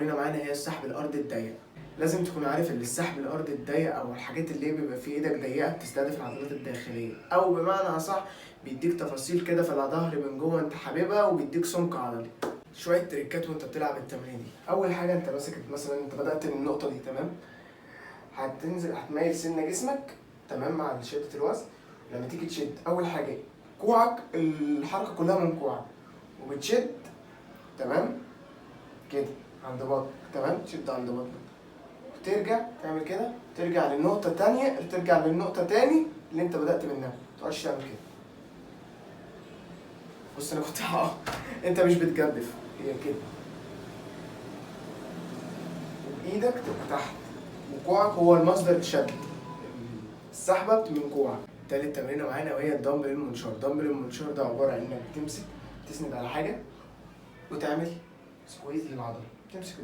تمرينه معانا هي السحب الارضي الضيق. لازم تكون عارف ان السحب الارضي الضيق او الحاجات اللي بيبقى في ايدك ضيقه بتستهدف العضلات الداخليه، او بمعنى اصح بيديك تفاصيل كده في الظهر من جوه انت حاببها وبيديك سمك عضلي. شويه تريكات وانت بتلعب التمرين دي. اول حاجه انت ماسك مثلا، انت بدات من النقطه دي تمام، هتنزل هتميل سن جسمك تمام مع شده الوزن. لما تيجي تشد اول حاجه كوعك، الحركه كلها من كوعك وبتشد تمام كده عند بطنك تمام، تشد عند بطنك وترجع تعمل كده، ترجع للنقطة تانية، ترجع للنقطة تاني اللي انت بدأت منها، متقعدش تعمل كده. بص انا كنت انت مش بتجدف، هي كده وبإيدك تبقى تحت وكوعك هو المصدر الشد، السحبة من كوعك. تالت تمرينة معانا وهي الدمبل المنشار. الدمبل المنشار ده عبارة عن انك تمسك تسند على حاجة وتعمل سكويز للعضلة، تمسك